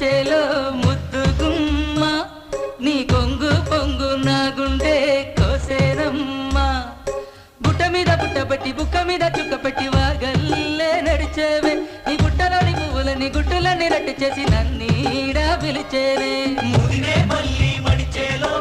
మడిచేలో ముద్దుగుమ్మ నీ కొంగు పొంగు నా గుండె కోసేరమ్మా బుట్ట మీద బుట్టబట్టి బుక్క మీద చుక్కపెట్టి వాగల్లే నడిచేవే నీ బుట్టలోని పువ్వులని గుట్టులని రట్టు చేసి నన్నీడా పిలిచేవే మళ్ళీ మడిచేలో